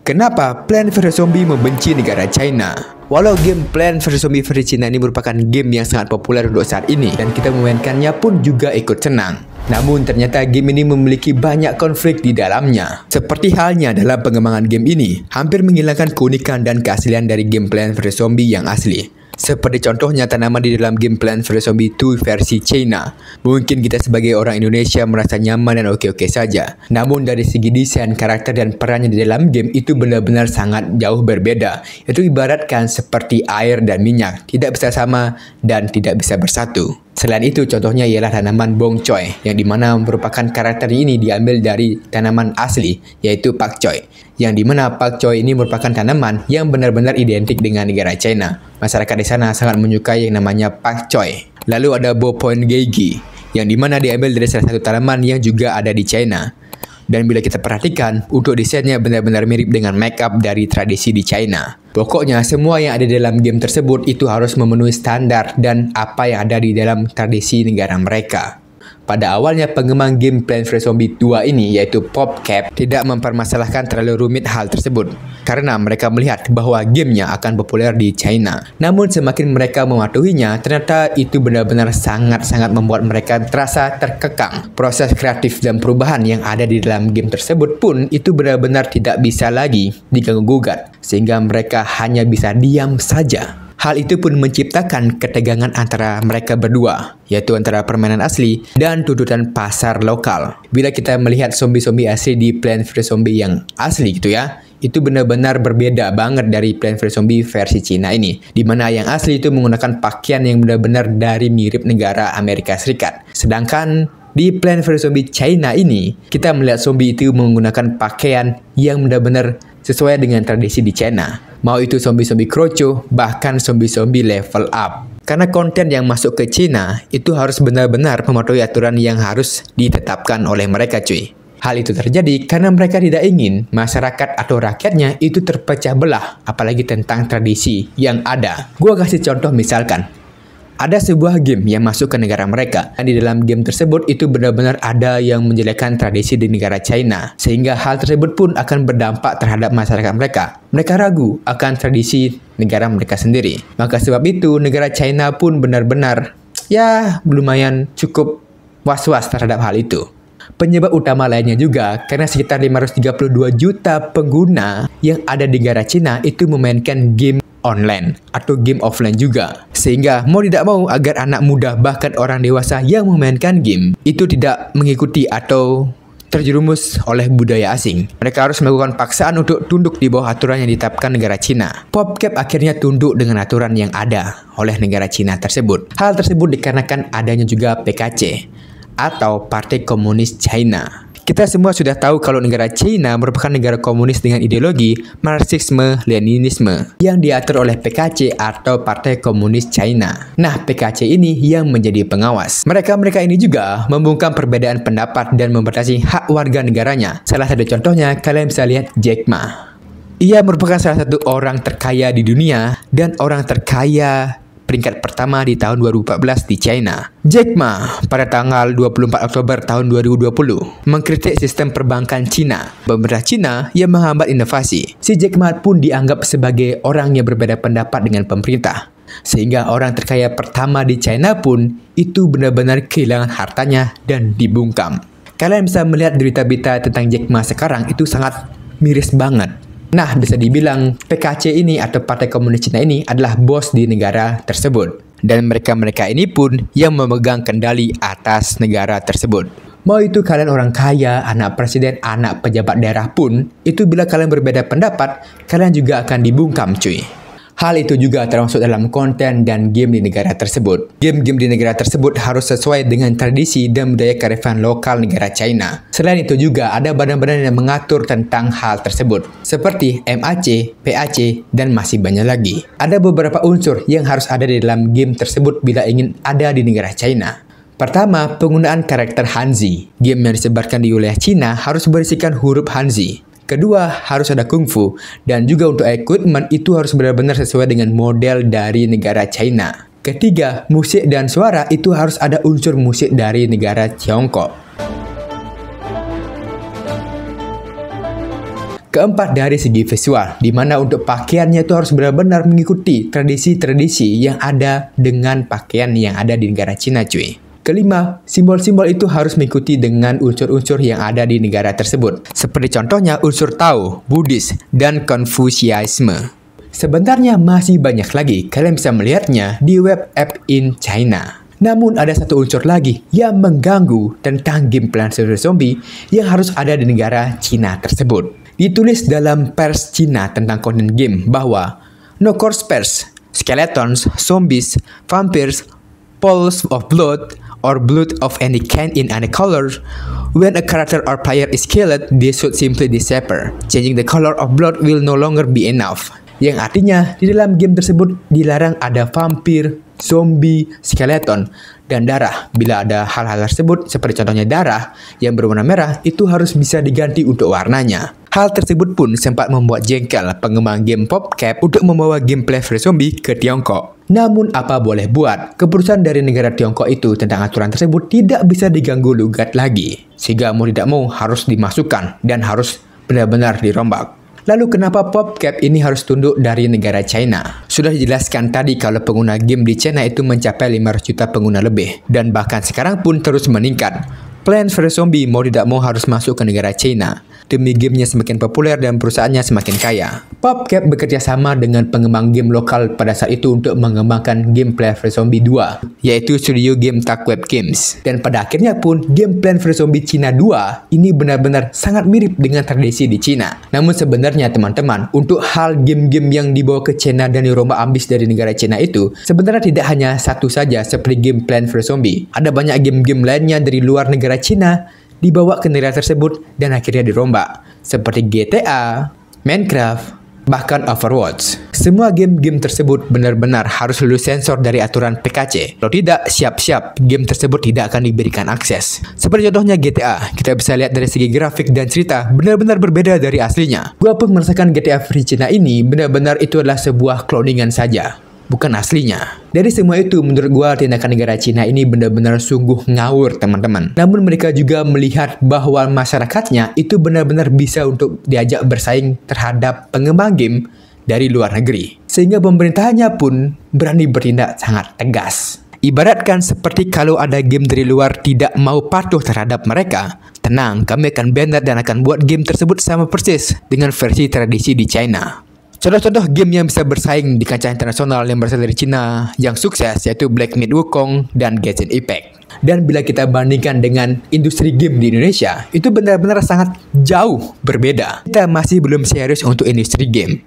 Kenapa Plants vs Zombie membenci negara China? Walau game Plants vs Zombie versi China ini merupakan game yang sangat populer untuk saat ini dan kita memainkannya pun juga ikut senang. Namun ternyata game ini memiliki banyak konflik di dalamnya. Seperti halnya dalam pengembangan game ini, hampir menghilangkan keunikan dan keaslian dari game Plants vs Zombie yang asli. Seperti contohnya tanaman di dalam game Plants vs Zombie 2 versi China. Mungkin kita sebagai orang Indonesia merasa nyaman dan oke-oke saja. Namun dari segi desain, karakter dan perannya di dalam game itu benar-benar sangat jauh berbeda. Itu ibaratkan seperti air dan minyak, tidak bisa sama dan tidak bisa bersatu. Selain itu, contohnya ialah tanaman bong choy, yang dimana merupakan karakter ini diambil dari tanaman asli, yaitu pak choy. Yang dimana pak choy ini merupakan tanaman yang benar-benar identik dengan negara China. Masyarakat di sana sangat menyukai yang namanya pak choy. Lalu ada ballpoint geigi, yang dimana diambil dari salah satu tanaman yang juga ada di China. Dan bila kita perhatikan, untuk desainnya benar-benar mirip dengan make-up dari tradisi di China. Pokoknya semua yang ada dalam game tersebut itu harus memenuhi standar dan apa yang ada di dalam tradisi negara mereka. Pada awalnya pengembang game Plants vs Zombie 2 ini yaitu PopCap tidak mempermasalahkan terlalu rumit hal tersebut karena mereka melihat bahwa gamenya akan populer di China. Namun semakin mereka mematuhinya, ternyata itu benar-benar sangat-sangat membuat mereka terasa terkekang. Proses kreatif dan perubahan yang ada di dalam game tersebut pun itu benar-benar tidak bisa lagi diganggu-gugat sehingga mereka hanya bisa diam saja. Hal itu pun menciptakan ketegangan antara mereka berdua, yaitu antara permainan asli dan tuntutan pasar lokal. Bila kita melihat zombie-zombie asli di Plants vs Zombie yang asli gitu ya, itu benar-benar berbeda banget dari Plants vs Zombie versi Cina ini, dimana yang asli itu menggunakan pakaian yang benar-benar dari mirip negara Amerika Serikat. Sedangkan di Plants vs Zombie China ini, kita melihat zombie itu menggunakan pakaian yang benar-benar sesuai dengan tradisi di China. Mau itu zombie-zombie kroco, bahkan zombie-zombie level up. Karena konten yang masuk ke China itu harus benar-benar mematuhi aturan yang harus ditetapkan oleh mereka cuy. Hal itu terjadi karena mereka tidak ingin masyarakat atau rakyatnya itu terpecah belah, apalagi tentang tradisi yang ada. Gua kasih contoh misalkan, ada sebuah game yang masuk ke negara mereka dan di dalam game tersebut itu benar-benar ada yang menjelekkan tradisi di negara China sehingga hal tersebut pun akan berdampak terhadap masyarakat mereka. Mereka ragu akan tradisi negara mereka sendiri. Maka sebab itu negara China pun benar-benar ya lumayan cukup was-was terhadap hal itu. Penyebab utama lainnya juga karena sekitar 532 juta pengguna yang ada di negara China itu memainkan game online atau game offline juga. Sehingga mau tidak mau agar anak muda bahkan orang dewasa yang memainkan game itu tidak mengikuti atau terjerumus oleh budaya asing. Mereka harus melakukan paksaan untuk tunduk di bawah aturan yang ditetapkan negara Cina. PopCap akhirnya tunduk dengan aturan yang ada oleh negara Cina tersebut. Hal tersebut dikarenakan adanya juga PKC atau Partai Komunis China. Kita semua sudah tahu kalau negara China merupakan negara komunis dengan ideologi Marxisme-Leninisme yang diatur oleh PKC atau Partai Komunis China. Nah, PKC ini yang menjadi pengawas. Mereka ini juga membungkam perbedaan pendapat dan membatasi hak warga negaranya. Salah satu contohnya, kalian bisa lihat Jack Ma. Ia merupakan salah satu orang terkaya di dunia dan orang terkaya peringkat pertama di tahun 2014 di China. Jack Ma pada tanggal 24 Oktober tahun 2020 mengkritik sistem perbankan Cina. Pemerintah Cina yang menghambat inovasi. Si Jack Ma pun dianggap sebagai orang yang berbeda pendapat dengan pemerintah. Sehingga orang terkaya pertama di China pun itu benar-benar kehilangan hartanya dan dibungkam. Kalian bisa melihat berita-berita tentang Jack Ma sekarang itu sangat miris banget. Nah, bisa dibilang PKC ini atau Partai Komunis Cina ini adalah bos di negara tersebut. Dan mereka-mereka ini pun yang memegang kendali atas negara tersebut. Mau itu kalian orang kaya, anak presiden, anak pejabat daerah pun, itu bila kalian berbeda pendapat, kalian juga akan dibungkam cuy. Hal itu juga termasuk dalam konten dan game di negara tersebut. Game-game di negara tersebut harus sesuai dengan tradisi dan budaya kearifan lokal negara China. Selain itu juga ada badan-badan yang mengatur tentang hal tersebut, seperti MAC, PAC, dan masih banyak lagi. Ada beberapa unsur yang harus ada di dalam game tersebut bila ingin ada di negara China. Pertama, penggunaan karakter Hanzi. Game yang disebarkan di wilayah China harus berisikan huruf Hanzi. Kedua, harus ada kungfu, dan juga untuk equipment itu harus benar-benar sesuai dengan model dari negara China. Ketiga, musik dan suara itu harus ada unsur musik dari negara Tiongkok. Keempat, dari segi visual, di mana untuk pakaiannya itu harus benar-benar mengikuti tradisi-tradisi yang ada dengan pakaian yang ada di negara Cina, cuy. Kelima, simbol-simbol itu harus mengikuti dengan unsur-unsur yang ada di negara tersebut. Seperti contohnya unsur Tao, Buddhis, dan Konfusianisme. Sebenarnya masih banyak lagi, kalian bisa melihatnya di web app in China. Namun ada satu unsur lagi yang mengganggu tentang game Plants vs Zombie yang harus ada di negara Cina tersebut. Ditulis dalam pers Cina tentang konten game bahwa no corpse pairs, skeletons, zombies, vampires, pools of blood, or blood of any kind in any color. When a character or player is killed, they should simply disappear. Changing the color of blood will no longer be enough. Yang artinya, di dalam game tersebut dilarang ada vampir, zombie, skeleton, dan darah. Bila ada hal-hal tersebut, seperti contohnya darah yang berwarna merah, itu harus bisa diganti untuk warnanya. Hal tersebut pun sempat membuat jengkel pengembang game PopCap untuk membawa game Plants vs Zombie ke Tiongkok. Namun apa boleh buat, keputusan dari negara Tiongkok itu tentang aturan tersebut tidak bisa diganggu gugat lagi. Sehingga mau tidak mau harus dimasukkan dan harus benar-benar dirombak. Lalu kenapa PopCap ini harus tunduk dari negara China? Sudah dijelaskan tadi kalau pengguna game di China itu mencapai 500 juta pengguna lebih. Dan bahkan sekarang pun terus meningkat. Plants vs Zombie mau tidak mau harus masuk ke negara China. Demi gamenya semakin populer dan perusahaannya semakin kaya. PopCap bekerja sama dengan pengembang game lokal pada saat itu untuk mengembangkan game Plants vs Zombie 2, yaitu studio game Dark Web Games. Dan pada akhirnya pun game Plants vs Zombie Cina 2 ini benar-benar sangat mirip dengan tradisi di Cina. Namun sebenarnya teman-teman, untuk hal game-game yang dibawa ke China dan dirombak ambis dari negara China itu, sebenarnya tidak hanya satu saja seperti game Plants vs Zombie. Ada banyak game-game lainnya dari luar negara Cina dibawa ke negara tersebut dan akhirnya dirombak, seperti GTA, Minecraft, bahkan Overwatch. Semua game-game tersebut benar-benar harus lulus sensor dari aturan PKC. Kalau tidak, siap-siap game tersebut tidak akan diberikan akses. Seperti contohnya GTA, kita bisa lihat dari segi grafik dan cerita benar-benar berbeda dari aslinya. Gua pun merasakan GTA versi Cina ini benar-benar itu adalah sebuah cloningan saja, bukan aslinya. Dari semua itu, menurut gua tindakan negara Cina ini benar-benar sungguh ngawur, teman-teman. Namun mereka juga melihat bahwa masyarakatnya itu benar-benar bisa untuk diajak bersaing terhadap pengembang game dari luar negeri. Sehingga pemerintahannya pun berani bertindak sangat tegas. Ibaratkan seperti kalau ada game dari luar tidak mau patuh terhadap mereka, tenang, kami akan banned dan akan buat game tersebut sama persis dengan versi tradisi di China. Contoh-contoh game yang bisa bersaing di kancah internasional yang berasal dari Cina yang sukses yaitu Black Myth Wukong dan Genshin Impact. Dan bila kita bandingkan dengan industri game di Indonesia, itu benar-benar sangat jauh berbeda. Kita masih belum serius untuk industri game.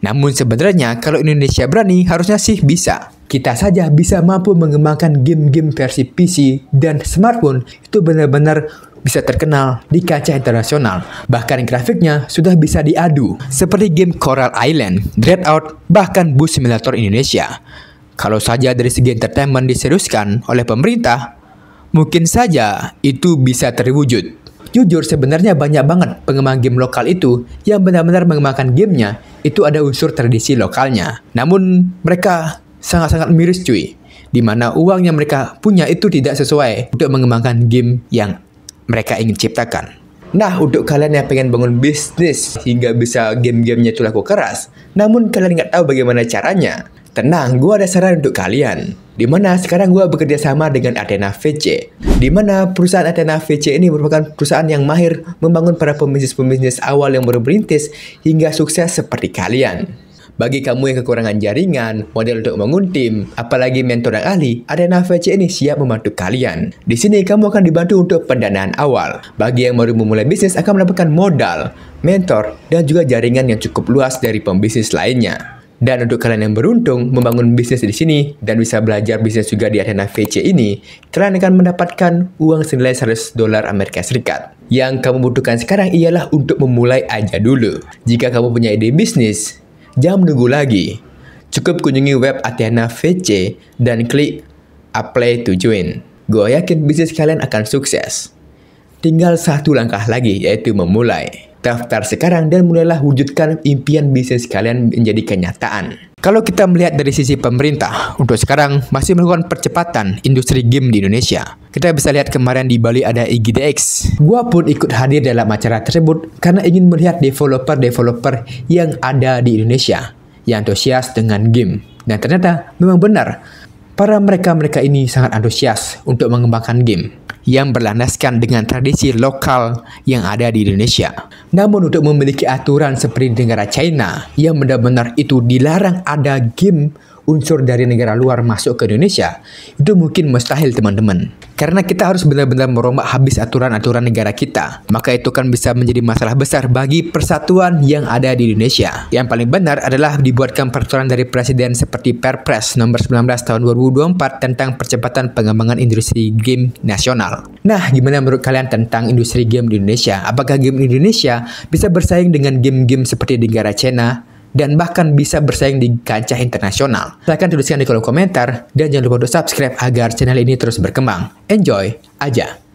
Namun sebenarnya kalau Indonesia berani, harusnya sih bisa. Kita saja bisa mampu mengembangkan game-game versi PC dan smartphone itu benar-benar bisa terkenal di kancah internasional. Bahkan grafiknya sudah bisa diadu, seperti game Coral Island, Dreadout, bahkan Bus Simulator Indonesia. Kalau saja dari segi entertainment diseriuskan oleh pemerintah, mungkin saja itu bisa terwujud. Jujur sebenarnya banyak banget pengembang game lokal itu yang benar-benar mengembangkan gamenya itu ada unsur tradisi lokalnya. Namun mereka sangat-sangat miris cuy, dimana uang yang mereka punya itu tidak sesuai untuk mengembangkan game yang mereka ingin ciptakan. Nah, untuk kalian yang pengen bangun bisnis hingga bisa game-gamenya itu laku keras, namun kalian nggak tahu bagaimana caranya, tenang, gue ada saran untuk kalian. Dimana sekarang gue bekerja sama dengan Athena VC. Dimana perusahaan Athena VC ini merupakan perusahaan yang mahir membangun para pembisnis-pembisnis awal yang baru berintis hingga sukses seperti kalian. Bagi kamu yang kekurangan jaringan, model untuk membangun tim, apalagi mentor dan ahli, Athena VC ini siap membantu kalian. Di sini kamu akan dibantu untuk pendanaan awal. Bagi yang baru memulai bisnis akan mendapatkan modal, mentor, dan juga jaringan yang cukup luas dari pembisnis lainnya. Dan untuk kalian yang beruntung membangun bisnis di sini dan bisa belajar bisnis juga di Athena VC ini, kalian akan mendapatkan uang senilai $100 Amerika Serikat. Yang kamu butuhkan sekarang ialah untuk memulai aja dulu. Jika kamu punya ide bisnis, jangan menunggu lagi. Cukup kunjungi web Athena VC dan klik apply to join. Gue yakin bisnis kalian akan sukses. Tinggal satu langkah lagi, yaitu memulai. Daftar sekarang dan mulailah wujudkan impian bisnis kalian menjadi kenyataan. Kalau kita melihat dari sisi pemerintah, untuk sekarang masih melakukan percepatan industri game di Indonesia. Kita bisa lihat kemarin di Bali ada IGDX. Gua pun ikut hadir dalam acara tersebut karena ingin melihat developer-developer yang ada di Indonesia yang antusias dengan game. Dan ternyata memang benar, para mereka ini sangat antusias untuk mengembangkan game yang berlandaskan dengan tradisi lokal yang ada di Indonesia. Namun untuk memiliki aturan seperti di negara China yang benar-benar itu dilarang ada game unsur dari negara luar masuk ke Indonesia, itu mungkin mustahil teman-teman. Karena kita harus benar-benar merombak habis aturan-aturan negara kita. Maka itu kan bisa menjadi masalah besar bagi persatuan yang ada di Indonesia. Yang paling benar adalah dibuatkan peraturan dari Presiden seperti Perpres nomor 19 tahun 2024 tentang percepatan pengembangan industri game nasional. Nah, gimana menurut kalian tentang industri game di Indonesia? Apakah game di Indonesia bisa bersaing dengan game-game seperti di negara China? Dan bahkan bisa bersaing di kancah internasional. Silahkan tuliskan di kolom komentar dan jangan lupa untuk subscribe agar channel ini terus berkembang. Enjoy aja!